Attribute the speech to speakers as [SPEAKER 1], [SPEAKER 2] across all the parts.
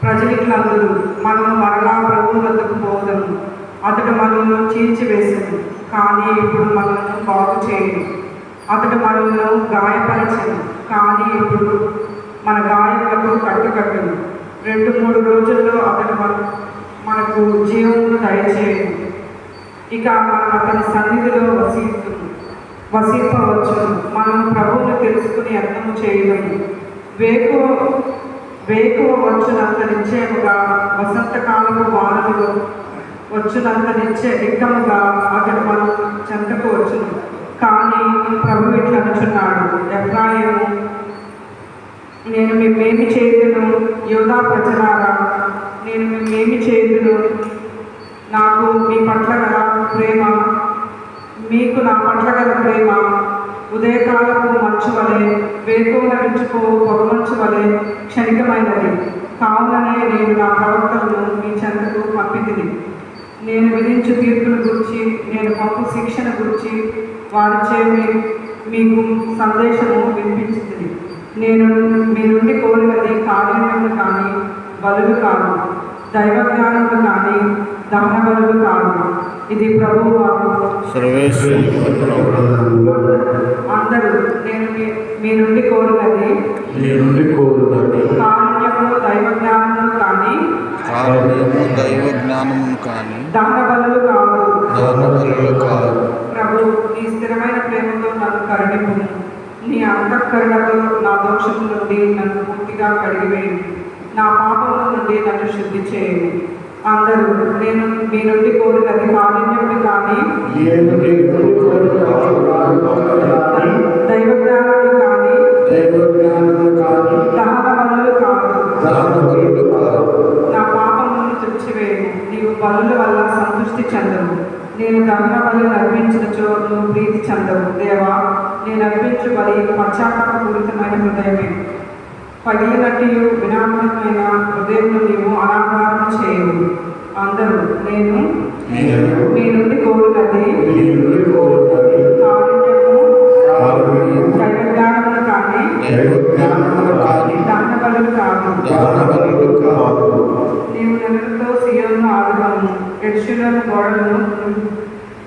[SPEAKER 1] ప్రజలిట్లందరూ మనము మరలా ప్రభువు వద్దకు పోదాము, అతడు మనల్ని చీల్చివేసను, కానీ ఇప్పుడు మనల్ని బాగు చేయను. అతడు మనల్ని గాయపరచను, కానీ ఇప్పుడు మన గాయములకు కట్టుకట్టును. 2-3 రోజుల్లో అతడు మనకు జీవమును దయచేయను. ఇక మనం అతని సన్నిధిలో వసింపవచ్చును. మనం ప్రభువును తెలుసుకుని అర్థము చేయడము. వేకువ వచ్చునంత నిశ్చయముగా, వసంతకాలపు వానలు వచ్చునంత నిక్కముగా అతడు మనం చెంతకు వచ్చును. కానీ ప్రభు ఇట్లా అనుచున్నాడు, ఎఫ్రాయిము, నేను మేమేమి చేయుదును? యూదా ప్రజలారా, నేను మేమేమి చేయుదును? నాకు మీ పట్ల గల ప్రేమ, మీకు నా పట్ల గల ప్రేమ ఉదయకాలపు మంచు వలె, వేకువన వించుకో పొగమంచు వలె క్షణికమైనది. కావుననే నేను నా ప్రవక్తలను మీ చెంతకు పంపితిని. నేను విధించు తీర్పును గురించి, నేను పంపు శిక్షణ గురించి వారిచే మీకు సందేశము వినిపించింది. నేను మీ నుండి కోరినది కారుణ్యములు కానీ బలులు కాదు, దైవజ్ఞానములు కానీ దహన బలులు కాదు. ఇది ప్రభువు వారు. అందరూ నేను మీ నుండి కోరినది కారుణ్యము దైవజ్ఞానములు కానీ దహన బలులు కాదు. ప్రభు, నీ స్థిరమైన ప్రేమతో నన్ను కరుణింపుము. నీ అంతఃకరణతో నా దోషము నుండి నన్ను పూర్తిగా కడిగివేయండి. నా పాపముల నుండి నన్ను శుద్ధి చేయండి. అందరూ నేను మీ నుండి కోరినది కారుణ్యములు కానీ దైవజ్ఞానములు కానీ దహన బలులు కాదు. నా పాపములను తుడిచివేయము. నీవు బలుల వల్ల సంతృష్టి చెందవు. నేను దహన బలి అర్పించినచో నువ్వు ప్రీతి చెందవు. దేవా, నేను అర్పించు బలి పశ్చాత్తాపపూరితమైన హృదయమే. పగిలినట్టు వినాశనమైన హృదయంలో నీవు అనాధారం చేయవు. అందరూ నేను మీ నుండి కోరినది కారుణ్యము దైవజ్ఞానములు కానీ దహన బలులు కాదు. నీవు నెలలతో సియోను ఆడుదాము, యెరూషలేము గోడలను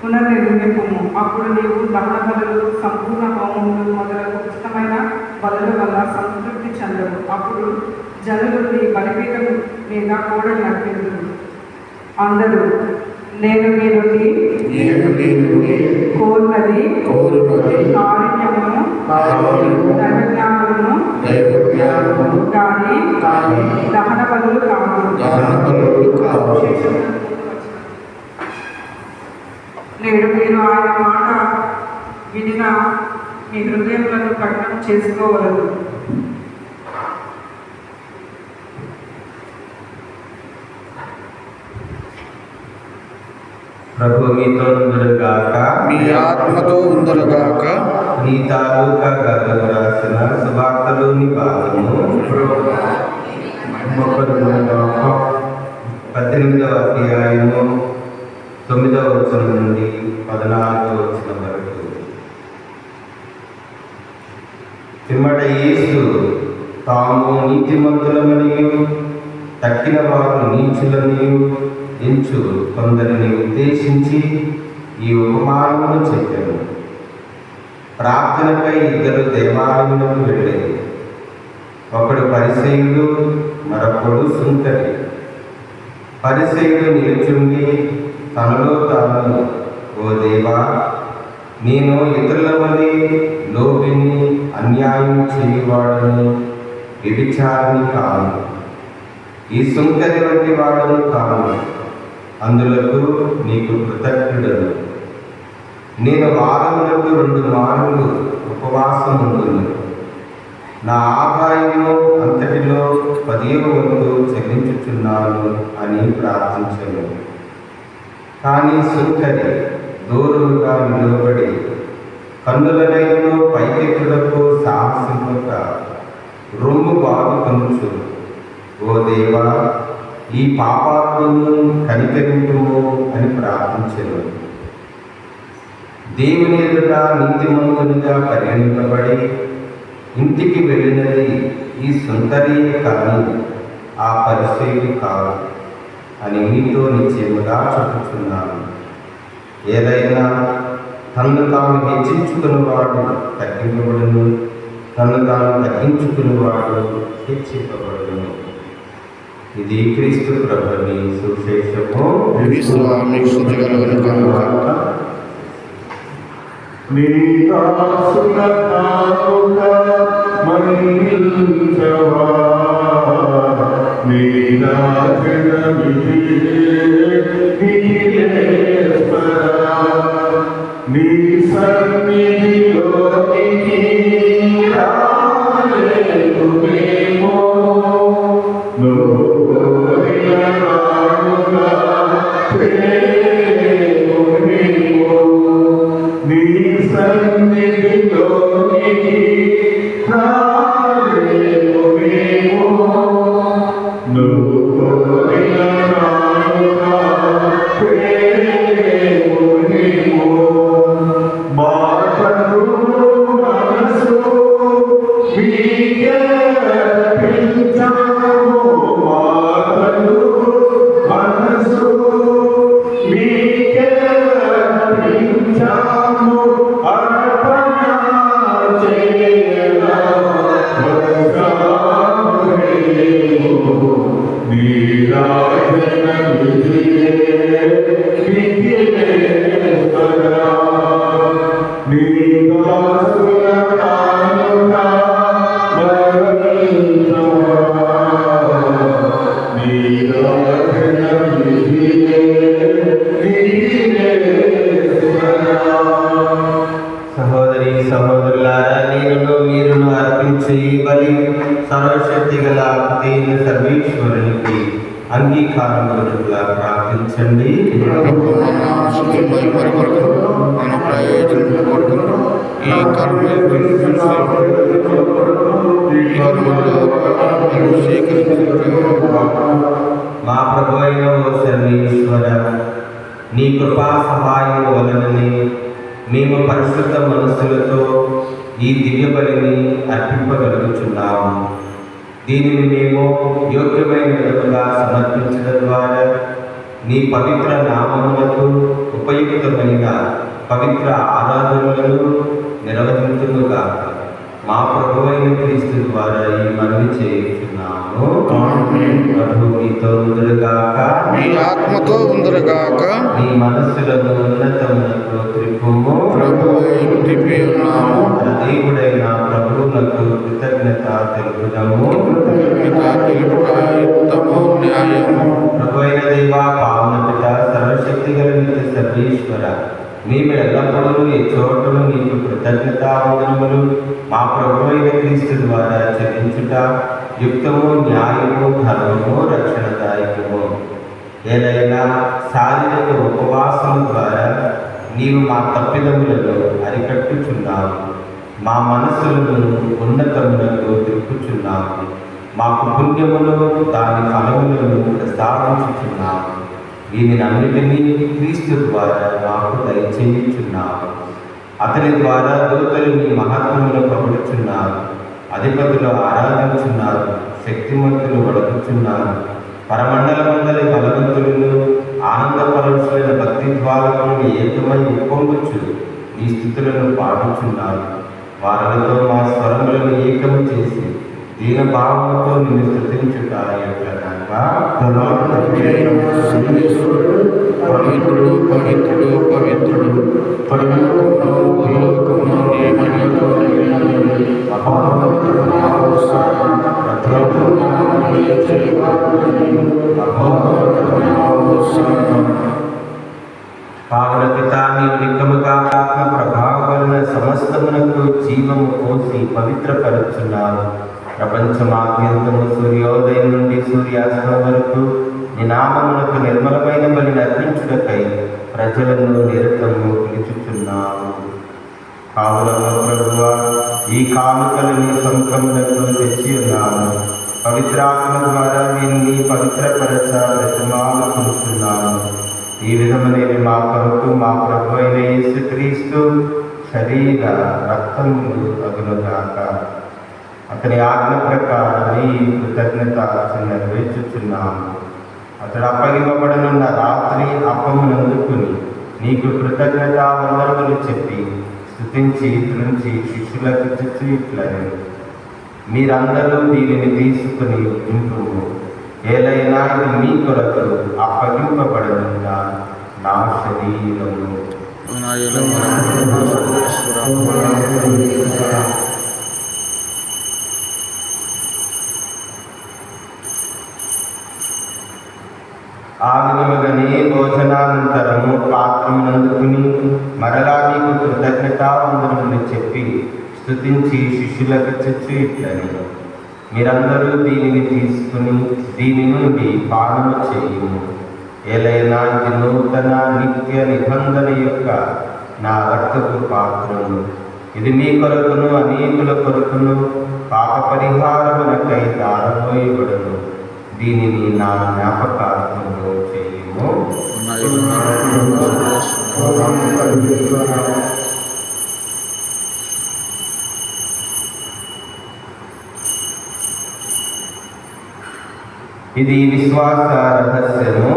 [SPEAKER 1] పునర్నిర్మింపుము. అప్పుడు నీవు దహన బలులు, సంపూర్ణ హోమములు మొదలగు ఉచితమైన బలుల వల్ల సంతృప్తి చెందవు. అప్పుడు జనులు నీ బలిపీఠం మీద కోడలు నడిపించును. అందరూ నేను మీ నుండి కోరినది కారుణ్యమును దైవజ్ఞానమును కానీ దహన బలులు కాదు. నేడు మీరు ఆయన మాట వినిన మీ హృదయములను కఠినం చేసుకోవలదు.
[SPEAKER 2] ప్రభు మీతో ఉందురుగాక,
[SPEAKER 3] మీ ఆత్మతో ఉందురుగాక.
[SPEAKER 2] మీ తాలూకా గారు రాసిన సువార్తలోని భాగము 18వ అధ్యాయము 9వ వచనం నుండి 14వ వచనం వరకు. పిమ్మట యేసు తాము నీతిమంతులమనియు తక్కిన వారు నీచులనియు ఎంచు కొందరిని ఉద్దేశించి ఈ ఉపమానమును చెప్పారు. ప్రార్థనపై 2 దేవాలయములకు వెళ్ళేది. ఒకడు పరిసయ్యుడు, మరొకడు సుంకరి. పరిసయ్యుడు నిలుచుండి తనలో తాను, ఓ దేవా, నేను ఇతరుల వలె లోబిని, అన్యాయం చేయవాడను, వ్యభిచారిని కాను, ఈ సుంకరి వంటి వాడను కాను. అందులకు నీకు కృతజ్ఞుడను. నేను వారములకు 2 మార్లు ఉపవాసం ఉండును. నా ఆదాయము అంతటిలో 10వ వంతు చెల్లించుచున్నాను అని ప్రార్థించాను. కానీ సుంకరి దూరముగా నిలబడి కన్నులనైనను పైకెత్తులకు సాహసింపక రొమ్ము బాగుకొనుచు, ఓ దేవా, ఈ పాపాత్మను కనికరింపుము అని ప్రార్థించెను. దేవుని ఎదుట నీతిమంతునిగా పరిగణింపబడి ఇంటికి వెళ్ళినది ఈ సుందరియే కానీ ఆ పరిశీలి కాదు అని మీతో నిశ్చయముగా చెప్పుచున్నాను. ఏదైనా తనను తాను హెచ్చించుకునేవాడు తగ్గింపబడును, తనను తాను తగ్గించుకునేవాడు హెచ్చింపబడును. ఇది క్రీస్తు ప్రభుని సువిశేషము.
[SPEAKER 3] స్వామి స్తుతి కలుగును గాక.
[SPEAKER 4] నీ దాసుల నాలుక మన్నించవా, నీ రాజనమిదిలేశ్వరా, నీ సన్నిధిలోనికి రాలేము మేము, నువ్వు కోరిన రాముగా ప్రేము నీవు. నీ సన్నిధిలోనికి రాలేము మేము, నువ్వు కోరిన రాముగా ప్రేము నీవు. మాటలు మనసు మీకే అర్పించాము, మాటలు మనసు మీకే అర్పించాము, అర్పణ చేయగా వదగాము. నీ రాజన విధియే విధిలేశ్వరా, నీ దాసుల కానుక మరణించవా, నీ రాజన విధియే విధిలేశ్వరా.
[SPEAKER 2] సహోదరి సహోదరులారా, నేను మీరును అర్పించే ఈ బలి సర్వశక్తి గల దీన సర్వేశ్వరునికి అంగీకారం కొరకులా ప్రార్థించండి.
[SPEAKER 3] ప్రభు మన స్తుతి మహిమ కొరకు, మన ప్రయోజనం కొరకు ఈ
[SPEAKER 2] మా ప్రభు అయిన ఓ సర్వేశ్వర, నీ కృపా సహాయం వలననే మేము పరిశుద్ధ మనస్సులతో ఈ దివ్య బలిని అర్పింపగలుగుచున్నాము. దీనిని మేము యోగ్యమైన విధముగా సమర్పించడం ద్వారా నీ పవిత్ర నామములకు ఉపయుక్తమైన పవిత్ర ఆరాధనలను నిర్వహించుగాక. మా ప్రభువైన క్రీస్తు ద్వారా ఈ మనవి చేయుచున్నాము. ప్రభు మీతో ఉందురుగాక,
[SPEAKER 3] మీ ఆత్మతో ఉందరుగాక.
[SPEAKER 2] మీ మనస్సులను ఉన్నతమునకు త్రిప్పుము.
[SPEAKER 3] ప్రభువైన తిప్పి ఉన్నాము,
[SPEAKER 2] మన దేవుడైన ప్రభువునకు కృతజ్ఞత తెలుపుదము.
[SPEAKER 3] తెలుపుట యుక్తము న్యాయము.
[SPEAKER 2] ప్రభువైన దేవా, పావన పిత, సర్వశక్తి గల నిత్య సర్వేశ్వర, మేము ఎల్లప్పుడూ ఈ చోటును నీకు కృతజ్ఞతావందనములు మా ప్రభువైన క్రీస్తు ద్వారా చెల్లించుట యుక్తము, న్యాయము, ధర్మము, రక్షణదాయకము. ఏదైనా శారీరక ఉపవాసం ద్వారా నీవు మా తప్పిదములను అరికట్టుచున్నావు, మా మనస్సులను ఉన్నతములకు తిప్పుచున్నావు, మాకు పుణ్యమును దాని ఫలములను ప్రసాదించుచున్నావు. దీనినన్నిటినీ క్రీస్తు ద్వారా మాకు దయచేయుచున్నావు. అతని ద్వారా దూతలు నీ మహత్వమును పొగడుచున్నారు, అధిపతులు ఆరాధించున్నారు, శక్తిమంతులు వడుకుచున్నారు. పరమండలమందరి బలవంతులను ఆనందపరచులైన భక్తి ద్వారకులను ఏకమై ఉప్పొంగుచు నీ స్థుతులను పాడుచున్నారు. వారితో మా స్వరములను ఏకము చేసి దీనభావముతో నిన్ను స్తుతించుట ఎట్లనగా,
[SPEAKER 3] పవిత్రుడు పవిత్రుడు పవిత్రుడు పరలోకమును భూలోకమును నీ మహిమతో నిండినవి.
[SPEAKER 2] పావన పితా, నీవు నిక్కముగా ఆత్మ ప్రభావం సమస్తమునకు జీవము పోసి పవిత్రపరుచున్నావు. ప్రపంచమాద్యంతము సూర్యోదయం నుండి సూర్యాస్తమం వరకు నీ నామమునకు నిర్మలమైన బలిని అర్పించుటకై ప్రజలను నిరతము పిలుచుచున్నావు. కావున ప్రభువా, ఈ కానుకలను సముఖములకు తెచ్చి ఉన్నాము. పవిత్రాత్మ ద్వారా దీన్ని పవిత్రపరచ ప్రతిమాలుకుంటున్నాము. ఈ విధమునేవి మా కొరకు మా ప్రభు అయిన యేసుక్రీస్తు శరీర రక్తములు అగునుగాక. అతని ఆజ్ఞ ప్రకారం ఈ కృతజ్ఞత నెరవేర్చుచున్నాము. అతడు అప్పగింపబడనున్న రాత్రి అప్పమునందుకుని నీకు కృతజ్ఞత వందనములు చెప్పి స్తుతించి త్రుంచి శిష్యులకు ఇచ్చి ఇట్లని, మీరందరూ దీనిని తీసుకుని తింటుము. ఏలైనా ఇది మీ కొరకు అప్పగింపబడనున్న నా శరీరము. ఆవిధముగానే భోజనానంతరము పాత్రమునందుకుని మరలా నీకు కృతజ్ఞతావందనములు చెప్పి స్తుతించి శిష్యులకు ఇచ్చి ఇట్లని, మీరందరూ దీనిని తీసుకుని దీని నుండి పానము చేయుము. ఏలైనా ఇది నూతన నిత్య నిబంధన యొక్క నా రక్తపు పాత్రము. ఇది మీ కొరకును అనేకుల కొరకును పాప పరిహారమునకై దారబోయబడును. దీనిని నా జ్ఞాపకార్థంలో చేయుము. ఇది విశ్వాస రహస్యము.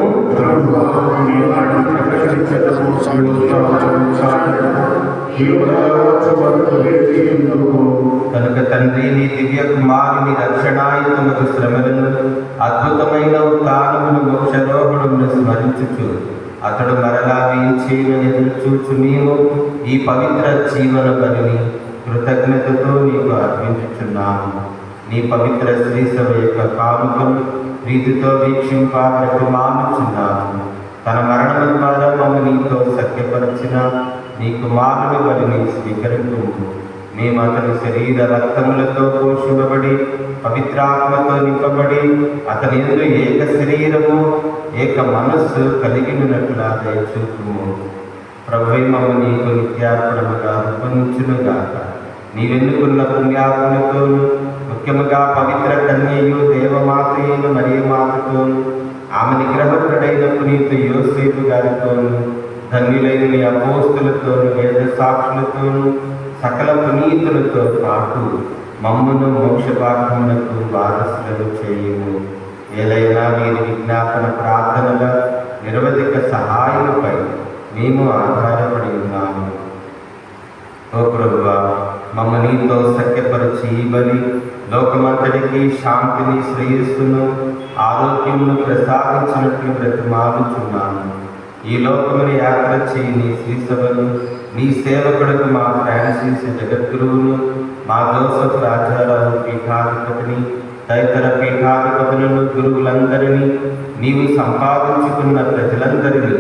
[SPEAKER 2] కనుక తండ్రి, నీ దివ్య కుమారుని రక్షణాయుతముకు శ్రమలను అద్భుతమైన ఉత్థానమును మోక్షరోహణమును స్మరించుచు అతడు మరలా వేయించేయమని ఎదురుచూచు మేము ఈ పవిత్ర జీవన బలిని కృతజ్ఞతతో నీకు అర్పించుచున్నాము. నీ పవిత్ర శ్రీసభ యొక్క కానుకలు ప్రీతితో వీక్షింప ప్రతిమానుచున్నాము. తన మరణం ద్వారా మమ్మ నీతో సఖ్యపరిచిన నీ కుమారుని బలిని స్వీకరించు. మేము అతని శరీర రక్తములతో పోషింపబడి పవిత్రాత్మతో నింపబడి అతని యందు ఏక శరీరము ఏక మనస్సు కలిగినట్లా దయచూపుము. ప్రభువే మమ్మ నీకు నిత్యార్పణముగా రూపొందించునుగాక. నీవెన్నుకున్న పుణ్యాత్మతోను ముఖ్యముగా పవిత్ర కన్యయు దేవమాతయైన మరియమాతతోను ఆమె నిగ్రహకుడైన పునీత యోసేపు గారితోను ధన్యులైన నీ అపోస్తులతోను వేద సాక్షులతోను సకల పునీతులతో పాటు మమ్మును మోక్షభాగ్యమునకు వారసులను చేయుము. ఏలైనా వీరి విజ్ఞాపన ప్రార్థనల నిరవధిక సహాయముపై మేము ఆధారపడి ఉన్నాము. ఓ ప్రభువా, మమ్మ నీతో సఖ్యపరిచి ఈ బలి లోకమంతటికి శాంతిని, శ్రేయస్సును, ఆరోగ్యమును ప్రసాదించినట్లు బ్రతిమాలుచున్నాను. ఈ లోకముని యాత్ర చేయి నీ శ్రీసభను నీ సేవకుడుకు మా ఫ్రాన్సిస్ జగద్గురువును, మా జోసఫ్ రాజారావు పీఠాధిపతిని, తదితర పీఠాధిపతులను, గురువులందరినీ, నీవు సంపాదించుకున్న ప్రజలందరినీ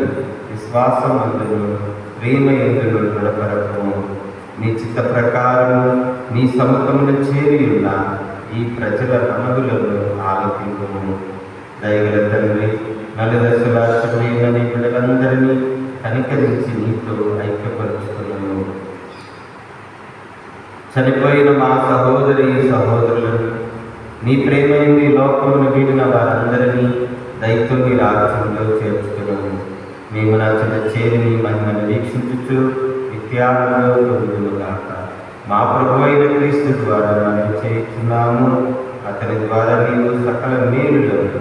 [SPEAKER 2] విశ్వాసం అందును ప్రేమ ఎందును దృఢపరచము. నీ చిత్త ప్రకారము నీ సముఖమును చేరి ఉన్న ఈ ప్రజల మనవులను ఆలకించుము. దయగల తండ్రి, నలుదశలాశమైన నీ బిడ్డలందరినీ కనికరించి నీతో ఐక్యపరుచుకున్నాను. చనిపోయిన మా సహోదరి సహోదరులను, నీ ప్రేమైంది లోకమును వీడిన వారందరినీ దయతో నీ రాజ్యంలో చేర్చుకున్నాము. మేము నచ్చిన చేరిని మహిమను వీక్షించుచు నిత్యానంలో పొందుగాక. మా ప్రభు అయిన క్రీస్తు ద్వారా మనం చేస్తున్నాము. అతని ద్వారా నీవు సకల మేలులను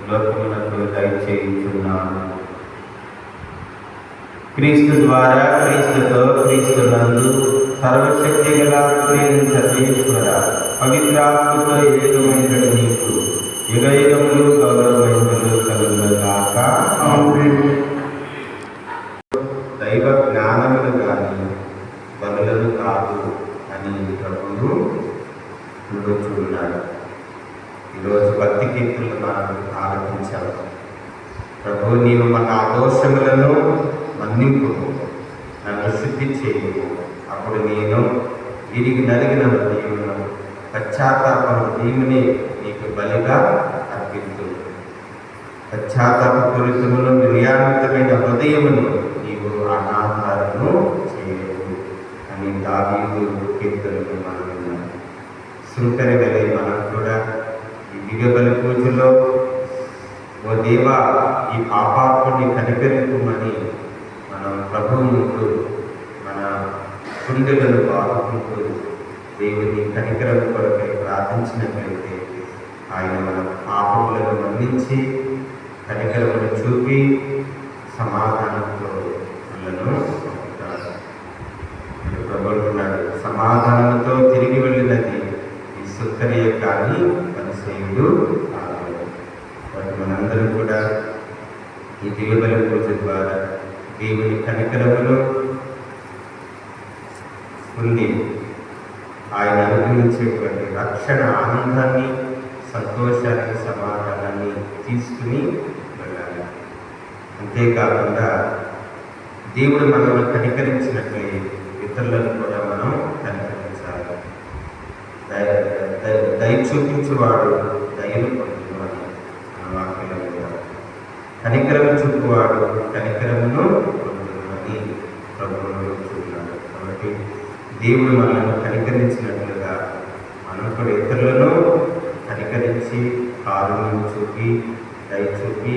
[SPEAKER 2] లోకమునకు దయచేయుచున్నాము. క్రీస్తు ద్వారా, క్రీస్తుతో, క్రీస్తునందు సర్వశక్తి గల సర్వేశ్వర పవిత్రాత్మతో ఏకమైన నీకు యుగయుగములు గౌరవమైనలు కలుగుగాక. దైవ జ్ఞానములు కానీ బలులను కాదు అని ప్రభువు చూడుచున్నాడు. ఈరోజు భక్తి కీర్తనలు మనం ఆలోచించాము. ప్రభు, నీవు మన దోషములను మన్నింపు, నన్ను శుద్ధి చేయము. అప్పుడు నేను వీరికి నలిగిన హృదయమును పశ్చాత్తాప హృదయముని నీకు బలిగా అర్పిస్తూ, పశ్చాత్తాప పూరితమును నిర్యామితమైన హృదయమును నీవు అనాధారము చేయవు అని దావీదు కీర్తనలు మనం విన్నాం. శృంఖరి వెళ్ళే మనం కూడా ఈ దివ్యబలి పూజలో, ఓ దేవా, ఈ పాపాత్ముని కనిపెరుకుమని మనం ప్రభువు ముందు మన గుండెలను బాదుకుంటూ దేవుని కనికరం కొరకై ప్రార్థించినట్లయితే ఆయన మన పాపములను మన్నించి కనికరమును చూపి సమాధానంతో మనలను పంపుతాడు. ప్రభువున్నాడు, సమాధానంతో తిరిగి వెళ్ళినది ఈ సుక్కరియే కానీ పరిసయ్యుడు కాదు. కాబట్టి మనందరం కూడా ఈ దివ్యబలి పూజ ద్వారా దేవుని కనికరమును ఉంది ఆయన అనుగ్రహించేటువంటి రక్షణ ఆనందాన్ని, సంతోషాన్ని, సమాధానాన్ని తీసుకుని వెళ్ళాలి. అంతేకాకుండా దేవుడు మనల్ని కనికరించినట్లే ఇతరులను కూడా మనం కనికరించాలి. దయ చూపించేవాడు దయను పొందుతాడు మన వాక్యంలో కూడా. కనికరము చూపువాడు కనికరమును పొందుతాడని ప్రభువును చూడాలి. కాబట్టి దేవుడు మనల్ని కనికరించినట్లుగా మనం కూడా ఇతరులను కనికరించి కారుణ్యం చూపి దయ చూపి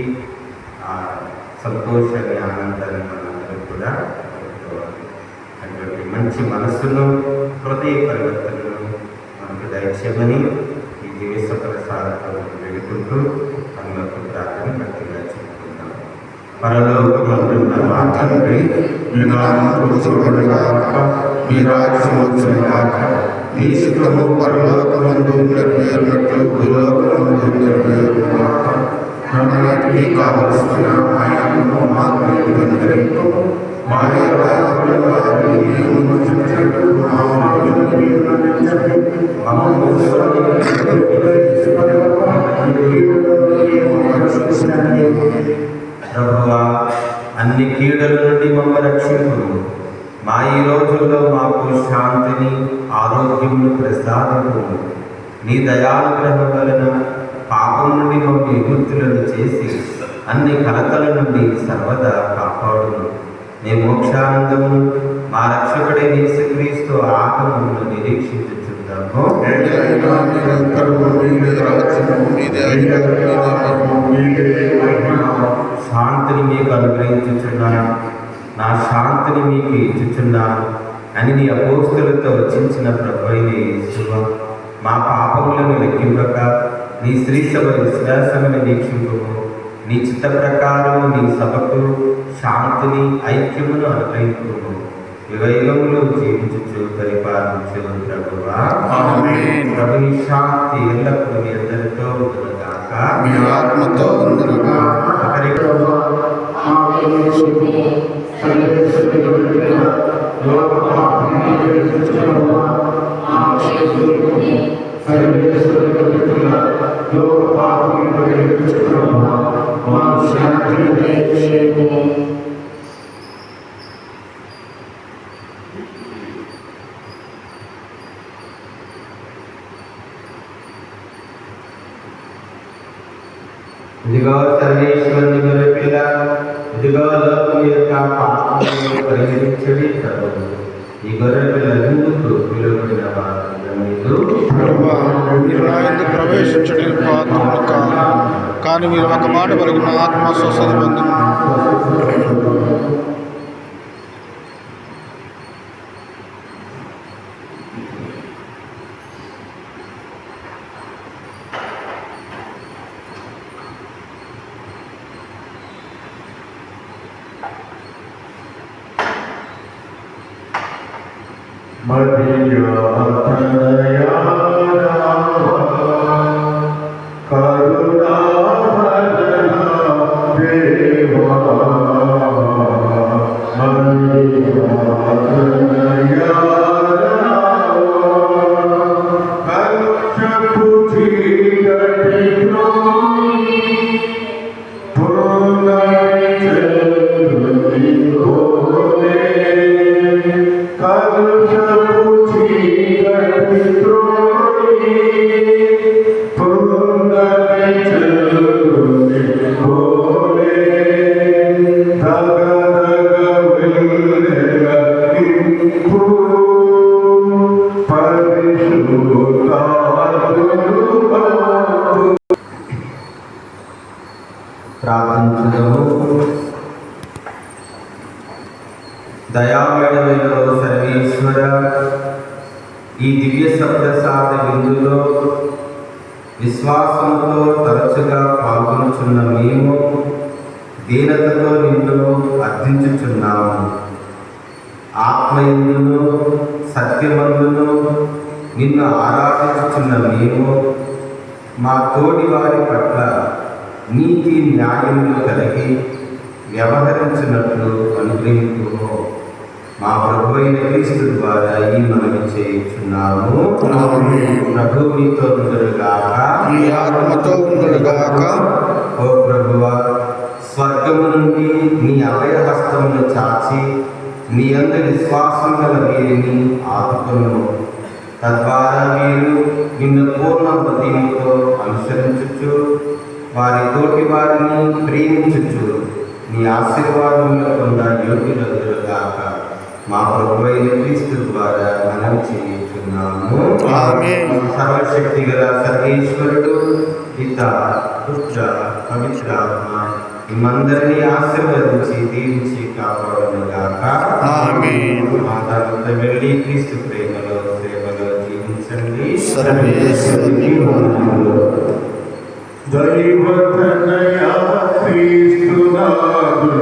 [SPEAKER 2] ఆ సంతోషాన్ని, ఆనందాన్ని మనందరం కూడా పొందుకోవాలి. అటువంటి మంచి మనస్సును, హృదయ పరివర్తనను మనకు దయచేయమని ఈ దివ్య ప్రసాదంతో వేడుకుంటూ మనకు ప్రార్థన భక్తిగా చెప్పుకుందాం. పరలోకమందున్న మా తండ్రి,
[SPEAKER 3] మీ నామము పూజింపబడుగాక, మీ రాజ్యం వచ్చుగాక, మీ చిత్తము పరలోకమందు నెరవేరునట్లు భూలోకమందు నెరవేరుగాక. నానాటికి కావలసిన ఆయనను మాకు అనుగ్రహించు. మా అపరాధములను మేము మన్నించుటకు మా అపరాధములను మన్నించండి. మమ్మల్ని
[SPEAKER 2] ప్రభువా, అన్ని కీడుల నుండి మమ్మల్ని రక్షించుము. మా ఈ రోజుల్లో మాకు శాంతిని, ఆరోగ్యమును ప్రసాదించుము. నీ దయానుగ్రహం వలన పాపం నుండి మమ్మల్ని విముక్తులను చేసి అన్ని కలతల నుండి సర్వదా కాపాడును. నీ మోక్షానందమును మా రక్షకుడైన యేసుక్రీస్తు ఆగమమును నిరీక్షించుచున్నాము. శాంతిని మీకు అనుగ్రహించుచున్నాను, నా శాంతిని మీకు ఇచ్చుచున్నాను అని నీ అపోస్తులతో వచించిన ప్రభువైన యేసువా, మా పాపములను లెక్కింపక నీ శ్రీ సభ విశ్వాసమును దీక్షింపుము. నీ చిత్త ప్రకారము నీ సభకు శాంతిని, ఐక్యమును అనుగ్రహింపుము. యుగయుగములు జీవించుచు పరిపాలించు ప్రభువా. ప్రభుని శాంతి ఎల్లప్పుడూ మీ అందరితో ఉండుగాక,
[SPEAKER 3] మీ ఆత్మతో ఉండుగాక.
[SPEAKER 2] ఇదిగో సర్వేశ్వరుని గొర్రె పిల్ల, ఇదిగో లోకం యొక్క పాపములను పరిహరించడి ప్రభువు. ఈ గొర్రె పిల్ల ఎందుకు పిలువబడిన వారు
[SPEAKER 3] ప్రభువా, మీరు నా యందు ప్రవేశించడానికి పాత్రులు కాదు, కానీ మీరు ఒక మాట పలికిన ఆత్మ స్వస్థత పొందును.
[SPEAKER 2] ప్రార్థించుదము. దయామయుడైన సర్వేశ్వర, ఈ దివ్య సప్రసాద విందులో విశ్వాసంతో తరచుగా పాల్గొనుచున్న మేము దీనతతో నిన్ను అర్థించుచున్నాము. ఆత్మయందును సత్యమందును నిన్ను ఆరాధించుచున్న మేము మా తోడి వారి పట్ల నీతి న్యాయములు కలిగి వ్యవహరించినట్లు అనుగ్రహించుము. మా ప్రభు అయిన క్రీస్తు ద్వారా ఈ మనవి చేయుచున్నాము. ప్రభు మీతో ఉండుగాక,
[SPEAKER 3] మీ ఆత్మతో ఉండుగాక.
[SPEAKER 2] ఓ ప్రభువా, స్వర్గము నుండి నీ అభయహస్తమును చాచి నీ యందు విశ్వాసం గల వీరిని ఆదుకొనుము. తద్వారా వీరు నిన్ను పూర్ణ హృదయంతో అనుసరించుచు వారి తోటి వారిని ప్రేమించుచు నీ ఆశీర్వాదముల పొంద యోగ్యులగుదురుగాక. మా ప్రభు అయిన క్రీస్తు ద్వారా మనం చేయుచున్నాము.
[SPEAKER 3] ఆమేన్.
[SPEAKER 2] సర్వశక్తి గల సర్వేశ్వరుడు పిత పుత్ర పవిత్రాత్మ మిమ్మందరినీ ఆశీర్వదించి దీవించి కాపాడునుగాక.
[SPEAKER 3] ఆమేన్.
[SPEAKER 2] మాతాపిత వెళ్ళి క్రీస్తు ప్రేమలో సేవలో జీవించండి.
[SPEAKER 3] సర్వేశ్వరుని వందనములు.
[SPEAKER 4] దైవతనయ క్రీస్తునాథుడు